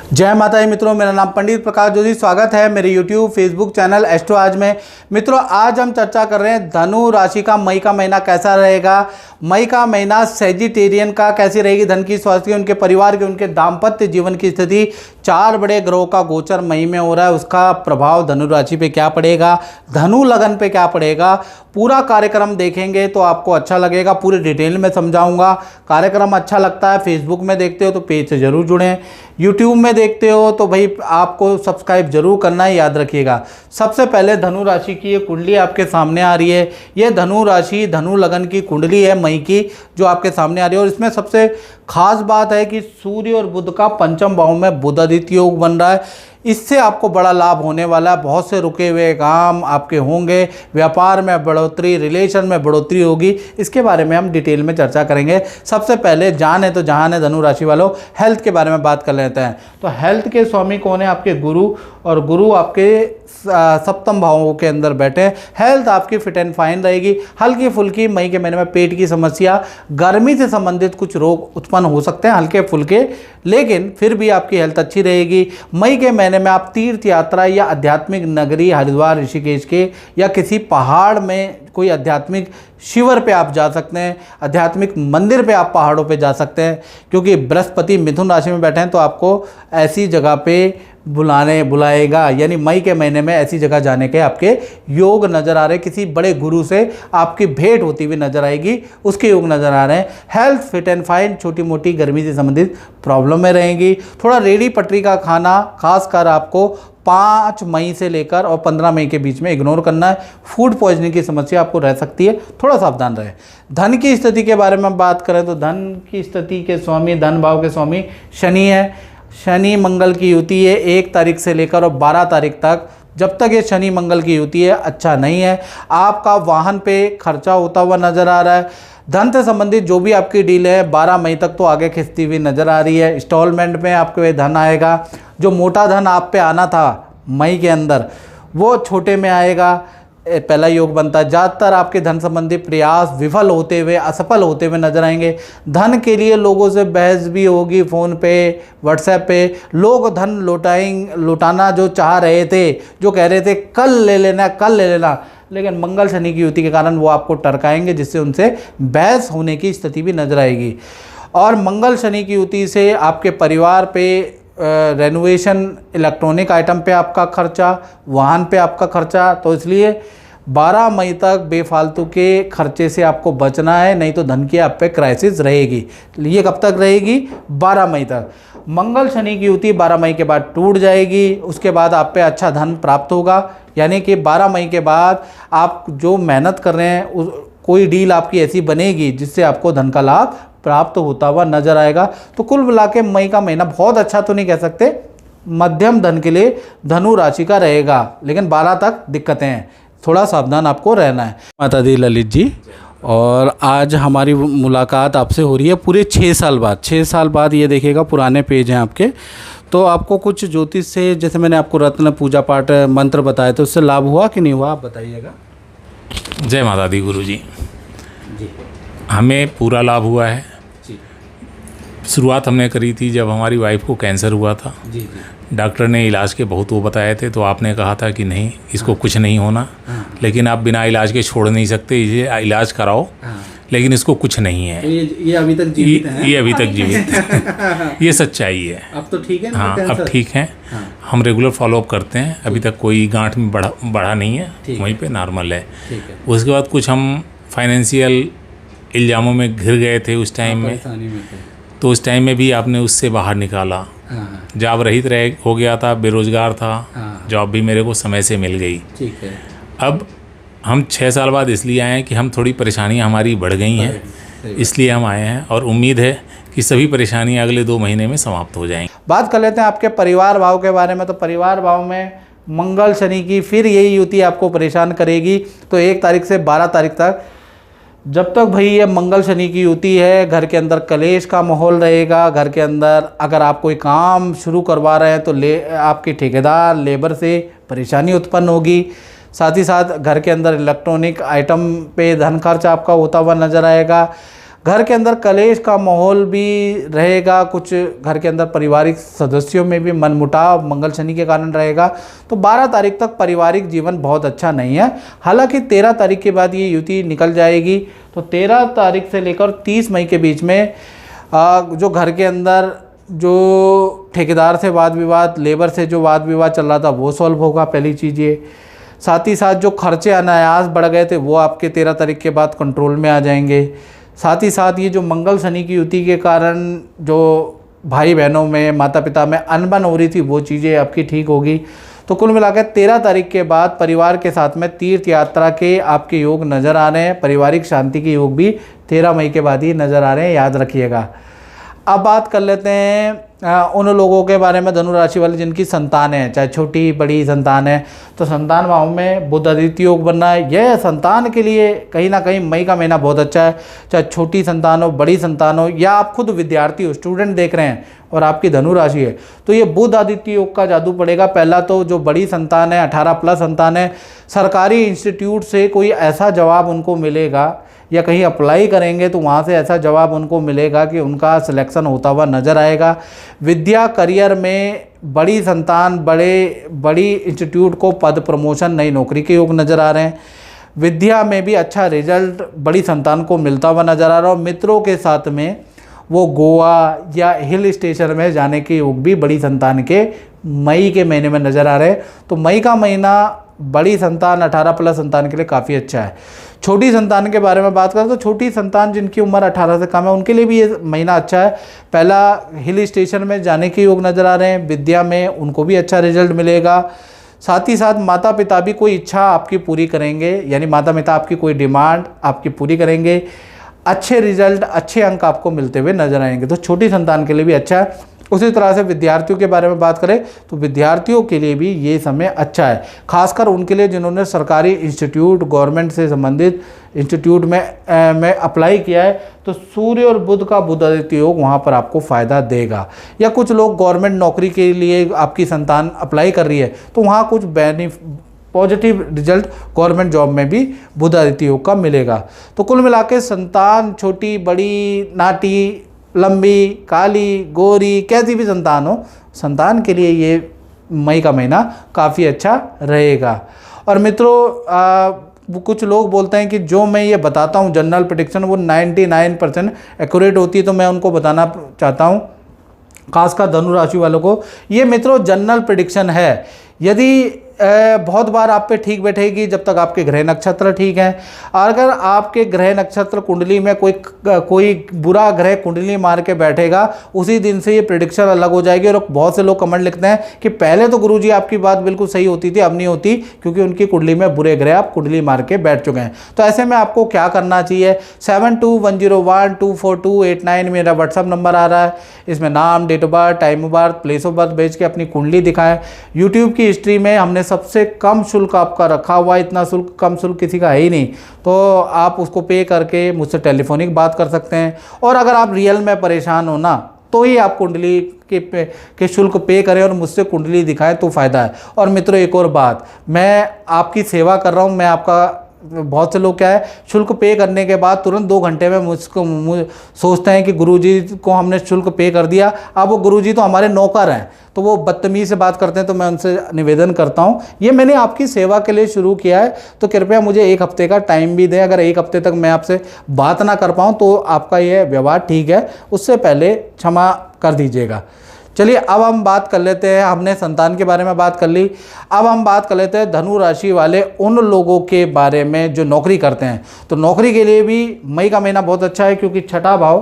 जय माता दी मित्रों, मेरा नाम पंडित प्रकाश जोशी। स्वागत है मेरे YouTube फेसबुक चैनल एस्ट्रो आज में। मित्रों, आज हम चर्चा कर रहे हैं धनु राशि का मई का महीना कैसा रहेगा। मई का महीना सेजिटेरियन का कैसी रहेगी, धन की, स्वास्थ्य की, उनके परिवार की, उनके दाम्पत्य जीवन की स्थिति। 4 बड़े ग्रहों का गोचर मई में हो रहा है, उसका प्रभाव धनु राशि पे क्या पड़ेगा, धनु लगन पे क्या पड़ेगा। पूरा कार्यक्रम देखेंगे तो आपको अच्छा लगेगा, पूरे डिटेल में समझाऊंगा। कार्यक्रम अच्छा लगता है, फेसबुक में देखते हो तो पेज से जरूर जुड़ें, यूट्यूब में देखते हो तो भाई आपको सब्सक्राइब जरूर करना है, याद रखिएगा। सबसे पहले धनु राशि की ये कुंडली आपके सामने आ रही है। ये धनु राशि धनु लगन की कुंडली है मई की, जो आपके सामने आ रही है। और इसमें सबसे खास बात है कि सूर्य और बुध का पंचम भाव में बुध आदित्य योग बन रहा है। इससे आपको बड़ा लाभ होने वाला है। बहुत से रुके हुए काम आपके होंगे, व्यापार में बढ़ोतरी, रिलेशन में बढ़ोतरी होगी। इसके बारे में हम डिटेल में चर्चा करेंगे। सबसे पहले जान है तो जहान है धनु राशि वालों, हेल्थ के बारे में बात कर लेते हैं। तो हेल्थ के स्वामी कौन है? आपके गुरु, और गुरु आपके सप्तम भावों के अंदर बैठे। हेल्थ आपकी फिट एंड फाइन रहेगी। हल्की फुल्की मई के महीने में पेट की समस्या, गर्मी से संबंधित कुछ रोग उत्पन्न हो सकते हैं हल्के फुल्के, लेकिन फिर भी आपकी हेल्थ अच्छी रहेगी। मई के महीने में आप तीर्थ यात्रा या आध्यात्मिक नगरी हरिद्वार ऋषिकेश के या किसी पहाड़ में कोई आध्यात्मिक शिविर पे आप जा सकते हैं, आध्यात्मिक मंदिर पे आप पहाड़ों पे जा सकते हैं, क्योंकि बृहस्पति मिथुन राशि में बैठे हैं तो आपको ऐसी जगह पे बुलाएगा। यानी मई के महीने में ऐसी जगह जाने के आपके योग नज़र आ रहे हैं। किसी बड़े गुरु से आपकी भेंट होती हुई नजर आएगी, उसके योग नज़र आ रहे हैं। हेल्थ फिट एंड फाइन, छोटी मोटी गर्मी से संबंधित प्रॉब्लम में रहेंगी। थोड़ा रेडी पटरी का खाना खासकर आपको 5 मई से लेकर और 15 मई के बीच में इग्नोर करना है। फूड पॉइजनिंग की समस्या आपको रह सकती है, थोड़ा सावधान रहे। धन की स्थिति के बारे में बात करें तो धन की स्थिति के स्वामी, धन भाव के स्वामी शनि है। शनि मंगल की युति है 1 तारीख से लेकर और 12 तारीख तक। जब तक ये शनि मंगल की युति है अच्छा नहीं है। आपका वाहन पे खर्चा होता हुआ नजर आ रहा है। धन से संबंधित जो भी आपकी डील है 12 मई तक तो आगे खिंचती हुई नजर आ रही है। इंस्टॉलमेंट में आपके धन आएगा। जो मोटा धन आप पे आना था मई के अंदर, वो छोटे में आएगा। पहला योग बनता है। ज़्यादातर आपके धन संबंधी प्रयास विफल होते हुए, असफल होते हुए नजर आएंगे। धन के लिए लोगों से बहस भी होगी, फ़ोन पे, व्हाट्सएप पे। लोग धन लौटाना जो चाह रहे थे, जो कह रहे थे कल ले लेना कल ले लेना, लेकिन मंगल शनि की युति के कारण वो आपको टरकाएंगे, जिससे उनसे बहस होने की स्थिति भी नजर आएगी। और मंगल शनि की युति से आपके परिवार पे रेनोवेशन, इलेक्ट्रॉनिक आइटम पे आपका खर्चा, वाहन पे आपका खर्चा, तो इसलिए 12 मई तक बेफालतू के खर्चे से आपको बचना है, नहीं तो धन की आप पे क्राइसिस रहेगी। ये कब तक रहेगी? 12 मई तक। मंगल शनि की युति 12 मई के बाद टूट जाएगी। उसके बाद आप पे अच्छा धन प्राप्त होगा। यानी कि 12 मई के बाद आप जो मेहनत कर रहे हैं, कोई डील आपकी ऐसी बनेगी जिससे आपको धन का लाभ प्राप्त होता हुआ नजर आएगा। तो कुल मिला के मई का महीना बहुत अच्छा तो नहीं कह सकते, मध्यम धन के लिए धनु राशि का रहेगा, लेकिन 12 तक दिक्कतें हैं, थोड़ा सावधान आपको रहना है। माता दी ललित जी, और आज हमारी मुलाकात आपसे हो रही है पूरे 6 साल बाद। 6 साल बाद ये देखिएगा, पुराने पेज हैं आपके, तो आपको कुछ ज्योतिष से, जैसे मैंने आपको रत्न पूजा पाठ मंत्र बताए, तो उससे लाभ हुआ कि नहीं हुआ, आप बताइएगा। जय माता दी गुरु जी। हमें पूरा लाभ हुआ है। शुरुआत हमने करी थी जब हमारी वाइफ को कैंसर हुआ था। डॉक्टर ने इलाज के बहुत वो बताए थे, तो आपने कहा था कि नहीं, इसको कुछ नहीं होना, लेकिन आप बिना इलाज के छोड़ नहीं सकते, इसे इलाज कराओ, लेकिन इसको कुछ नहीं है। ये अभी तक जीवित है। ये अभी तक जीवित है। ये सच्चाई है। अब तो ठीक है ना? हाँ, अब ठीक है। हम रेगुलर फॉलोअप करते हैं। अभी तक कोई गांठ में बढ़ा नहीं है, वहीं पे नॉर्मल है। उसके बाद कुछ हम फाइनेंशियल इल्ज़ामों में घिर गए थे उस टाइम में, तो उस टाइम में भी आपने उससे बाहर निकाला। जॉब रहित हो गया था, बेरोजगार था, जॉब भी मेरे को समय से मिल गई। ठीक है। अब हम 6 साल बाद इसलिए आए हैं कि हम थोड़ी परेशानियां हमारी बढ़ गई हैं, इसलिए हम आए हैं, और उम्मीद है कि सभी परेशानियां अगले 2 महीने में समाप्त हो जाएंगी। बात कर लेते हैं आपके परिवार भाव के बारे में। तो परिवार भाव में मंगल शनि की फिर यही युति आपको परेशान करेगी। तो 1 तारीख से 12 तारीख तक, जब तक भाई ये मंगल शनि की युति है, घर के अंदर कलेश का माहौल रहेगा। घर के अंदर अगर आप कोई काम शुरू करवा रहे हैं तो आपके ठेकेदार, लेबर से परेशानी उत्पन्न होगी। साथ ही साथ घर के अंदर इलेक्ट्रॉनिक आइटम पे धन खर्च आपका होता हुआ नजर आएगा। घर के अंदर कलेश का माहौल भी रहेगा, कुछ घर के अंदर पारिवारिक सदस्यों में भी मनमुटाव मंगल शनि के कारण रहेगा। तो 12 तारीख तक पारिवारिक जीवन बहुत अच्छा नहीं है। हालांकि 13 तारीख के बाद ये युति निकल जाएगी। तो 13 तारीख से लेकर 30 मई के बीच में जो घर के अंदर जो ठेकेदार से वाद विवाद, लेबर से जो वाद विवाद चल रहा था वो सॉल्व होगा, पहली चीज़ ये। साथ ही साथ जो खर्चे अनायास बढ़ गए थे वो आपके 13 तारीख के बाद कंट्रोल में आ जाएंगे। साथ ही साथ ये जो मंगल शनि की युति के कारण जो भाई बहनों में, माता पिता में अनबन हो रही थी वो चीज़ें आपकी ठीक होगी। तो कुल मिलाकर 13 तारीख के बाद परिवार के साथ में तीर्थ यात्रा के आपके योग नज़र आ रहे हैं। पारिवारिक शांति के योग भी 13 मई के बाद ही नज़र आ रहे हैं, याद रखिएगा। अब बात कर लेते हैं उन लोगों के बारे में, धनु राशि वाले जिनकी संतान है, चाहे छोटी बड़ी संतान है। तो संतान भाव में बुध आदित्य योग बनना है, यह संतान के लिए कहीं ना कहीं मई का महीना बहुत अच्छा है। चाहे छोटी संतान हो, बड़ी संतान हो, या आप खुद विद्यार्थी हो, स्टूडेंट देख रहे हैं और आपकी धनु राशि है, तो ये बुध आदित्य योग का जादू पड़ेगा। पहला तो जो बड़ी संतान है, 18+ संतान है, सरकारी इंस्टीट्यूट से कोई ऐसा जवाब उनको मिलेगा या कहीं अप्लाई करेंगे तो वहाँ से ऐसा जवाब उनको मिलेगा कि उनका सिलेक्शन होता हुआ नज़र आएगा। विद्या करियर में बड़ी संतान, बड़ी इंस्टीट्यूट को पद प्रमोशन, नई नौकरी के योग नज़र आ रहे हैं। विद्या में भी अच्छा रिजल्ट बड़ी संतान को मिलता हुआ नज़र आ रहा है। और मित्रों के साथ में वो गोवा या हिल स्टेशन में जाने के योग भी बड़ी संतान के मई के महीने में नज़र आ रहे हैं। तो मई का महीना बड़ी संतान, 18+ संतान के लिए काफ़ी अच्छा है। छोटी संतान के बारे में बात करें तो छोटी संतान जिनकी उम्र 18 से कम है उनके लिए भी ये महीना अच्छा है। पहला हिल स्टेशन में जाने के योग नज़र आ रहे हैं। विद्या में उनको भी अच्छा रिजल्ट मिलेगा। साथ ही साथ माता पिता भी कोई इच्छा आपकी पूरी करेंगे, यानी माता पिता आपकी कोई डिमांड आपकी पूरी करेंगे। अच्छे रिजल्ट, अच्छे अंक आपको मिलते हुए नजर आएंगे। तो छोटी संतान के लिए भी अच्छा है। उसी तरह से विद्यार्थियों के बारे में बात करें तो विद्यार्थियों के लिए भी ये समय अच्छा है, खासकर उनके लिए जिन्होंने सरकारी इंस्टीट्यूट, गवर्नमेंट से संबंधित इंस्टीट्यूट में अप्लाई किया है। तो सूर्य और बुध का बुध आदित्य योग वहाँ पर आपको फ़ायदा देगा। या कुछ लोग गवर्नमेंट नौकरी के लिए आपकी संतान अप्लाई कर रही है तो वहाँ कुछ पॉजिटिव रिजल्ट गवर्नमेंट जॉब में भी बुध आदित्य योग का मिलेगा। तो कुल मिला के संतान छोटी बड़ी, नाटी, लंबी, काली, गोरी, कैसी भी संतान हो, संतान के लिए ये मई का महीना काफ़ी अच्छा रहेगा। और मित्रों कुछ लोग बोलते हैं कि जो मैं ये बताता हूँ जनरल प्रेडिक्शन वो 99% एक्यूरेट होती है, तो मैं उनको बताना चाहता हूँ खासकर धनु राशि वालों को, ये मित्रों जनरल प्रेडिक्शन है। यदि बहुत बार आप पे ठीक बैठेगी जब तक आपके ग्रह नक्षत्र ठीक हैं। अगर आपके ग्रह नक्षत्र कुंडली में कोई बुरा ग्रह कुंडली मार के बैठेगा, उसी दिन से ये प्रेडिक्शन अलग हो जाएगी। और बहुत से लोग कमेंट लिखते हैं कि पहले तो गुरुजी आपकी बात बिल्कुल सही होती थी, अब नहीं होती क्योंकि उनकी कुंडली में बुरे ग्रह आप कुंडली मार के बैठ चुके हैं। तो ऐसे में आपको क्या करना चाहिए, 7210124289 मेरा व्हाट्सअप नंबर आ रहा है। इसमें नाम, date of birth, time of birth, place of birth भेज के अपनी कुंडली दिखाएं। यूट्यूब की हिस्ट्री में हमने सबसे कम शुल्क आपका रखा हुआ है, इतना शुल्क कम शुल्क किसी का है ही नहीं, तो आप उसको पे करके मुझसे टेलीफोनिक बात कर सकते हैं। और अगर आप रियल में परेशान हो ना तो ही आप कुंडली के शुल्क पे करें और मुझसे कुंडली दिखाएं तो फ़ायदा है। और मित्रों एक और बात, मैं आपकी सेवा कर रहा हूँ, मैं आपका बहुत से लोग क्या है शुल्क पे करने के बाद तुरंत 2 घंटे में मुझको सोचते हैं कि गुरुजी को हमने शुल्क पे कर दिया, अब वो गुरुजी तो हमारे नौकर हैं, तो वो बदतमीज़ी से बात करते हैं। तो मैं उनसे निवेदन करता हूँ, ये मैंने आपकी सेवा के लिए शुरू किया है, तो कृपया मुझे 1 हफ्ते का टाइम भी दें। अगर 1 हफ्ते तक मैं आपसे बात ना कर पाऊँ तो आपका ये व्यवहार ठीक है, उससे पहले क्षमा कर दीजिएगा। चलिए अब हम बात कर लेते हैं, हमने संतान के बारे में बात कर ली, अब हम बात कर लेते हैं धनु राशि वाले उन लोगों के बारे में जो नौकरी करते हैं। तो नौकरी के लिए भी मई का महीना बहुत अच्छा है क्योंकि छठा भाव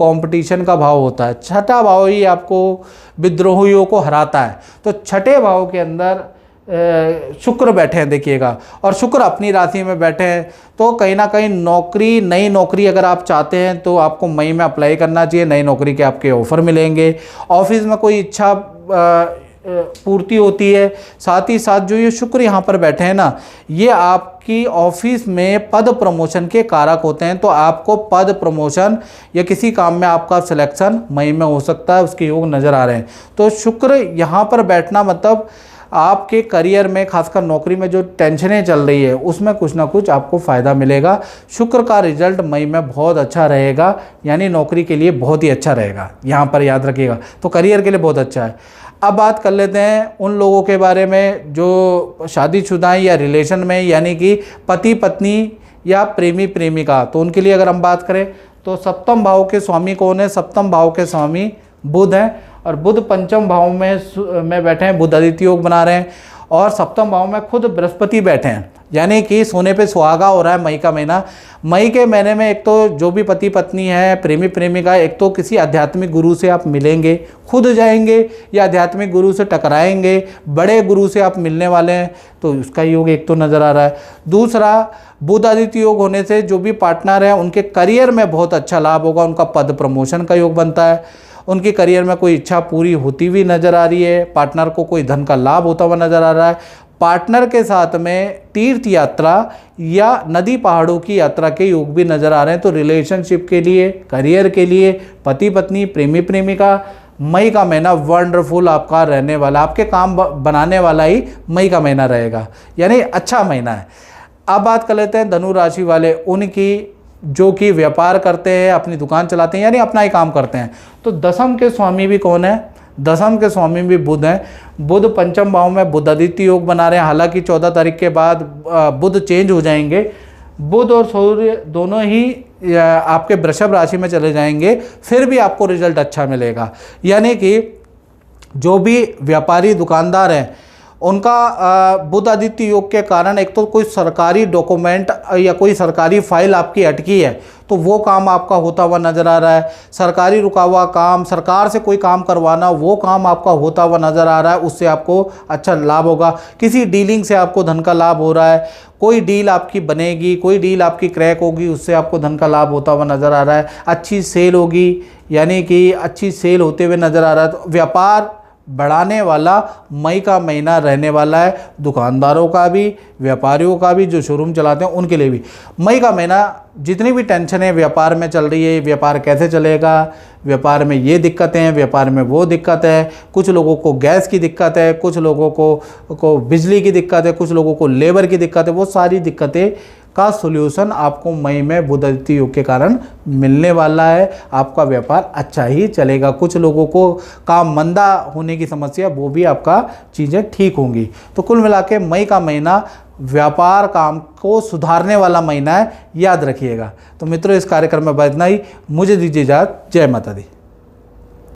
कंपटीशन का भाव होता है। छठा भाव ही आपको विद्रोहियों को हराता है। तो छठे भाव के अंदर शुक्र बैठे हैं देखिएगा, और शुक्र अपनी राशि में बैठे हैं। तो कहीं ना कहीं नौकरी, नई नौकरी अगर आप चाहते हैं तो आपको मई में अप्लाई करना चाहिए। नई नौकरी के आपके ऑफ़र मिलेंगे, ऑफिस में कोई इच्छा पूर्ति होती है। साथ ही साथ जो ये शुक्र यहाँ पर बैठे हैं ना, ये आपकी ऑफिस में पद प्रमोशन के कारक होते हैं। तो आपको पद प्रमोशन या किसी काम में आपका सिलेक्शन मई में हो सकता है, उसके योग नज़र आ रहे हैं। तो शुक्र यहाँ पर बैठना मतलब आपके करियर में, खासकर नौकरी में जो टेंशनें चल रही है उसमें कुछ ना कुछ आपको फ़ायदा मिलेगा। शुक्र का रिजल्ट मई में बहुत अच्छा रहेगा, यानी नौकरी के लिए बहुत ही अच्छा रहेगा, यहाँ पर याद रखिएगा। तो करियर के लिए बहुत अच्छा है। अब बात कर लेते हैं उन लोगों के बारे में जो शादीशुदा हैं या रिलेशन में, यानी कि पति पत्नी या प्रेमी प्रेमिका। तो उनके लिए अगर हम बात करें तो सप्तम भाव के स्वामी कौन है? सप्तम भाव के स्वामी बुध हैं, और बुध पंचम भाव में बैठे हैं, बुध आदित्य योग बना रहे हैं, और सप्तम भाव में खुद बृहस्पति बैठे हैं, यानी कि सोने पे सुहागा हो रहा है मई का महीना। मई के महीने में एक तो जो भी पति पत्नी है, प्रेमी प्रेमिका, एक तो किसी आध्यात्मिक गुरु से आप मिलेंगे, खुद जाएंगे या आध्यात्मिक गुरु से टकराएंगे, बड़े गुरु से आप मिलने वाले हैं, तो उसका योग एक तो नज़र आ रहा है। दूसरा, बुध आदित्य योग होने से जो भी पार्टनर हैं उनके करियर में बहुत अच्छा लाभ होगा, उनका पद प्रमोशन का योग बनता है, उनके करियर में कोई इच्छा पूरी होती हुई नज़र आ रही है, पार्टनर को कोई धन का लाभ होता हुआ नज़र आ रहा है, पार्टनर के साथ में तीर्थ यात्रा या नदी पहाड़ों की यात्रा के योग भी नज़र आ रहे हैं। तो रिलेशनशिप के लिए, करियर के लिए, पति पत्नी, प्रेमी प्रेमिका, मई का महीना वंडरफुल आपका रहने वाला, आपके काम बनाने वाला ही मई का महीना रहेगा, यानी अच्छा महीना है। अब बात कर लेते हैं धनु राशि वाले, उनकी जो कि व्यापार करते हैं, अपनी दुकान चलाते हैं, यानी अपना ही काम करते हैं। तो दसम के स्वामी भी कौन है? दसम के स्वामी भी बुध हैं। बुध पंचम भाव में बुध आदित्य योग बना रहे हैं, हालांकि 14 तारीख के बाद बुध चेंज हो जाएंगे। बुध और सूर्य दोनों ही आपके वृषभ राशि में चले जाएंगे, फिर भी आपको रिजल्ट अच्छा मिलेगा। यानी कि जो भी व्यापारी दुकानदार हैं उनका बुध आदित्य योग के कारण एक तो कोई सरकारी डॉक्यूमेंट या कोई सरकारी फाइल आपकी अटकी है तो वो काम आपका होता हुआ नज़र आ रहा है। सरकारी रुका हुआ काम, सरकार से कोई काम करवाना, वो काम आपका होता हुआ नज़र आ रहा है, उससे आपको अच्छा लाभ होगा। किसी डीलिंग से आपको धन का लाभ हो रहा है, कोई डील आपकी बनेगी, कोई डील आपकी क्रैक होगी, उससे आपको धन का लाभ होता हुआ नज़र आ रहा है। अच्छी सेल होगी, यानी कि अच्छी सेल होते हुए नज़र आ रहा है। तो व्यापार बढ़ाने वाला मई का महीना रहने वाला है, दुकानदारों का भी, व्यापारियों का भी, जो शोरूम चलाते हैं उनके लिए भी। मई का महीना जितनी भी टेंशन है व्यापार में चल रही है, व्यापार कैसे चलेगा, व्यापार में ये दिक्कतें हैं, व्यापार में वो दिक्कत है, कुछ लोगों को गैस की दिक्कत है, कुछ लोगों को बिजली की दिक्कत है, कुछ लोगों को लेबर की दिक्कत है, वो सारी दिक्कतें का सॉल्यूशन आपको मई में बुध आदित्य योग के कारण मिलने वाला है। आपका व्यापार अच्छा ही चलेगा। कुछ लोगों को काम मंदा होने की समस्या, वो भी आपका चीज़ें ठीक होंगी। तो कुल मिला के मई का महीना व्यापार काम को सुधारने वाला महीना है, याद रखिएगा। तो मित्रों, इस कार्यक्रम में इतना ही। मुझे दीजिए इजाज़त। जय माता दी।